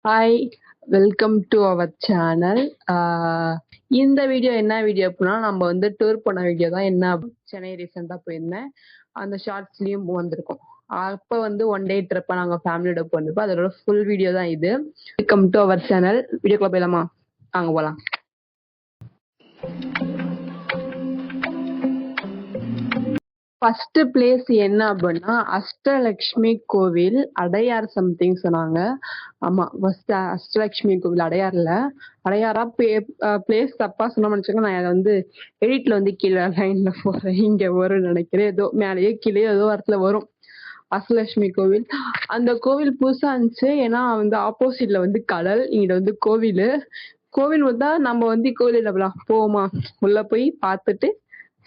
Hi, welcome to our channel. இந்த video என்ன video அப்படின்னா, நம்ம வந்து டூர் போன வீடியோ தான். என்ன சென்னை ரீசெண்டாக போயிருந்தேன், அந்த ஷார்ட்ஸ்லேயும் வந்திருக்கோம். அப்போ வந்து ஒன் டே ட்ரிப்பாக நாங்கள் ஃபேமிலியோட போயிருந்தப்போ அதோட ஃபுல் வீடியோ தான் இது. Welcome to our channel. வீடியோக்குள்ள போயிடலாமா? வாங்க போகலாம். ஃபர்ஸ்ட் பிளேஸ் என்ன அப்படின்னா அஷ்டலட்சுமி கோவில், அடையார் சம்திங் சொன்னாங்க. ஆமா, ஃபர்ஸ்ட் அஷ்டலட்சுமி கோவில் அடையார்ல. அடையாரா பிளேஸ் தப்பா சொன்ன நினைச்சுங்க. நான் அதை வந்து எடிட்ல வந்து கீழே லைன்ல போறேன். இங்க வரும்னு நினைக்கிறேன். ஏதோ மேலேயோ கீழே ஏதோ இடத்துல வரும். அஷ்டலட்சுமி கோவில். அந்த கோவில் புதுசா இருந்துச்சு. ஏன்னா வந்து ஆப்போசிட்ல வந்து கடல், இங்க வந்து கோவில். கோவில் வந்தா நம்ம வந்து கோவில் போவோமா, உள்ள போய் பார்த்துட்டு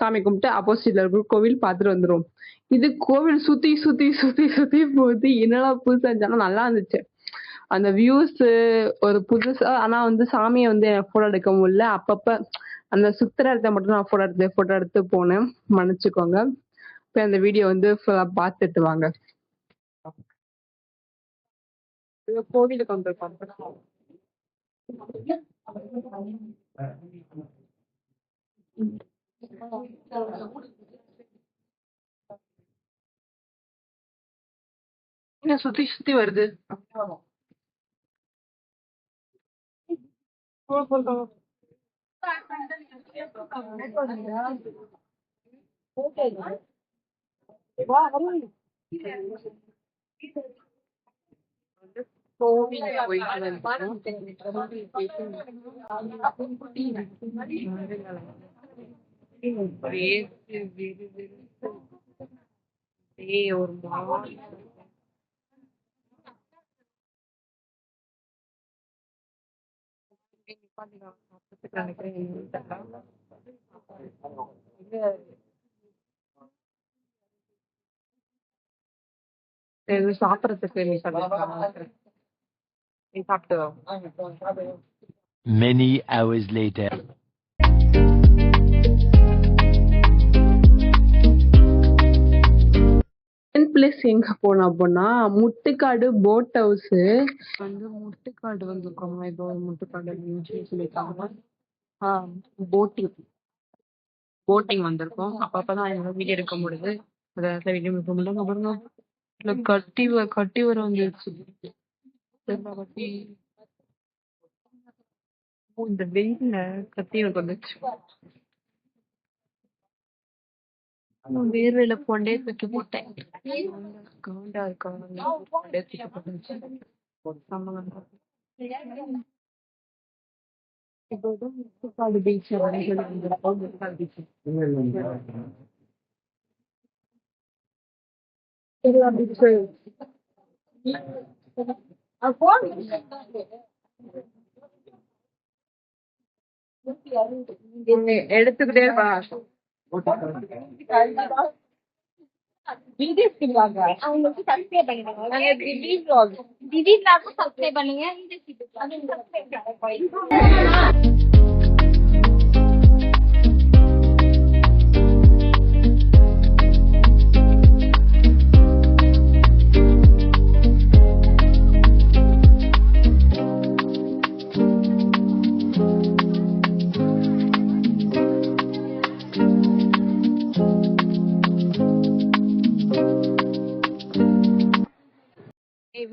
சாமி கும்பிட்டு ஆப்போசிட்ல இருக்கிற கோவில் பார்த்துட்டு வந்துரும். இது கோவில் சுத்தி சுத்தி சுத்தி சுத்தி போகுது. என்னடா புதுசா இருந்துச்சு, நல்லா இருந்துச்சு அந்த வியூஸ். ஒரு புதுசா. ஆனா வந்து சாமியை வந்து போட்டோ எடுக்க முடியல. அப்பப்ப அந்த சுத்துற இடத்த மட்டும் நான் போட்டோ எடுத்து போனேன், மன்னிச்சுக்கோங்க. இப்ப அந்த வீடியோ வந்து ஃபுல்லா பார்த்துட்டு வாங்க. கோவிலுக்கு வந்து என்ன சுத்தி சுத்தி வருது. ஒரு சாப்பிடறதுக்கு நீ சாப்பிட்டு. Many hours later. பிளேஸ் எங்க போனோம் அப்படின்னா முட்டுக்காடு போட் ஹவுஸ். வந்து முட்டுக்காடு வந்திருக்கோம். ஏதோ முட்டுக்காடு சொல்லியிருக்காங்க. போட்டிங் வந்திருக்கோம். அப்பதான் எங்க வீடியோ எடுக்க முடியுது. வீடியோ எடுக்க முடியல. பாருங்க, இல்ல கட்டி வர வந்துருச்சு. கட்டி இந்த வெயில்ல கட்டி எனக்கு வந்துச்சு. வேர்வையில கொண்டே தூக்கி போட்டேன். காண்டா இருக்காங்க. தூக்கி போட்டுச்சு. இப்போது முட்டுக்காடு பீச் வந்திருக்கோம். முட்டுக்காடு பீச் எடுத்துக்கிட்டே அவங்களுக்கு சப்ஸ்கிரைப் பண்ணுங்க. திடீர் வ்ளாகும் சப்ஸ்கிரைப் பண்ணுங்க.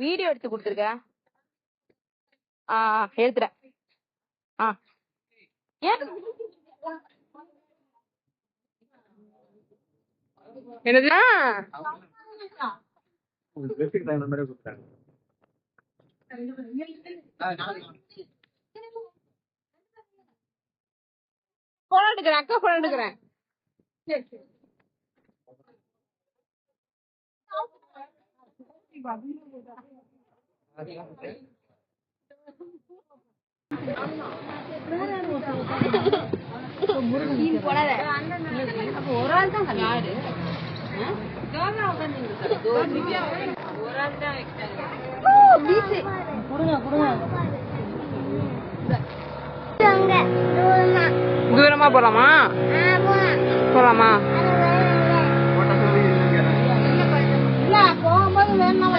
வீடியோ எடுத்து கொடுத்துருக்க. எடுத்துறேன். என்னது போன எடுக்கிறேன். அக்கா போன எடுக்கிறேன். ஒரு ஆள் தான் யாரு தூரமா போலாமா? போலாமா? போகும்போது வேணும்.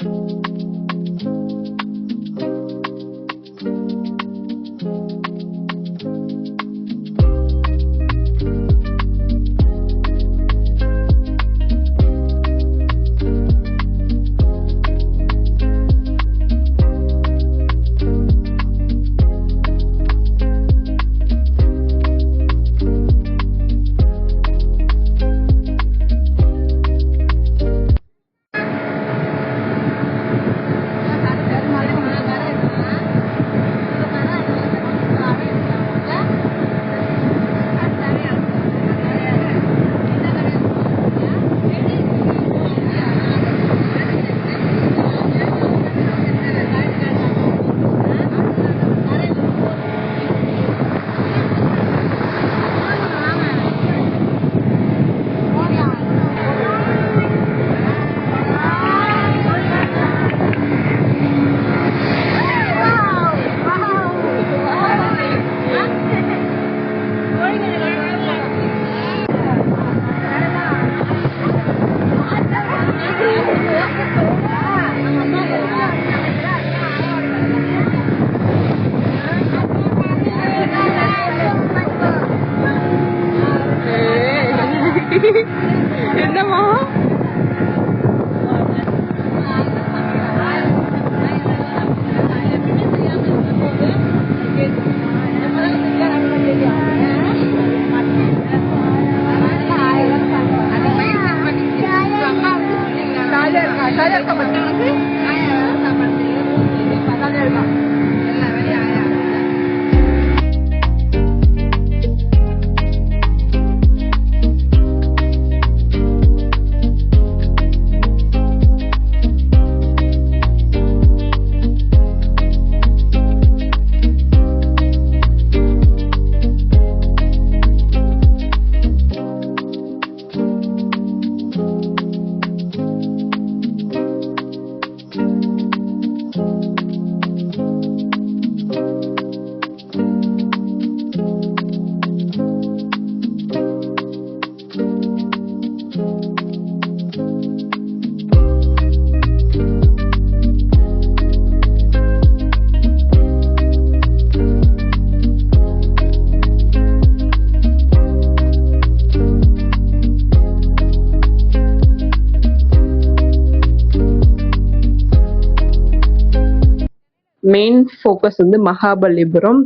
மெயின் ஃபோக்கஸ் வந்து மகாபலிபுரம்.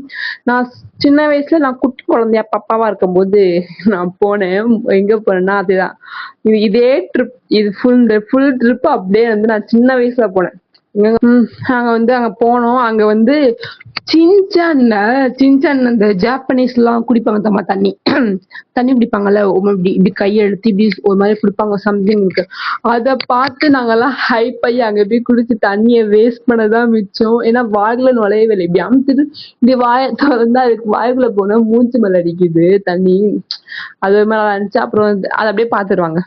நான் சின்ன வயசுல நான் குட்டி குழந்தையா பாப்பாவா இருக்கும்போது நான் போனேன். எங்க போனேன்னா அதுதான் இதே ட்ரிப், இது ஃபுல் ட்ரிப் அப்படியே வந்து நான் சின்ன வயசுல போனேன். நாங்க வந்து அங்க போனோம். அங்க வந்து சின்சான் அந்த ஜாப்பனீஸ் எல்லாம் குடிப்பாங்க தம்மா தண்ணி தண்ணி குடிப்பாங்கல்ல, இப்படி இப்படி கையெழுத்து இப்படி ஒரு மாதிரி குடிப்பாங்க சம்திங் இருக்கு. அத பார்த்து நாங்கெல்லாம் ஹைப் ஆகி அங்க போய் குடிச்சு தண்ணிய வேஸ்ட் பண்ணதான் மிச்சம். ஏன்னா வாய்க்குள்ள நுழையவே இல்லை. இப்படி அமுத்துட்டு இப்படி வாயை திறந்தா அதுக்கு வாய்க்குள்ள போனா மூச்சு மேல அடிக்குது தண்ணி. அது ஒரு மாதிரி இருந்துச்சு. அப்புறம் அதை அப்படியே பாத்துருவாங்க.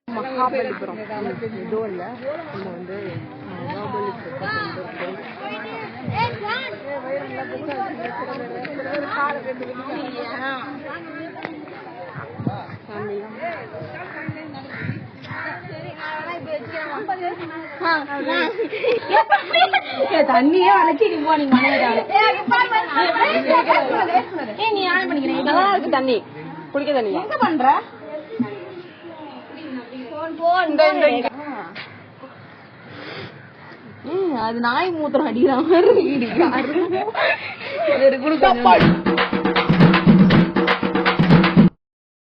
மகாபலிபுரம் எதுவும் இல்ல, நம்ம வந்து தண்ணியே வளைச்சு நீ பண்ணிக்கிறேன். தண்ணி குடிக்க தண்ணி எங்க பண்ற? அது நாய் மூத்திரம் அடிக்கிற மாதிரி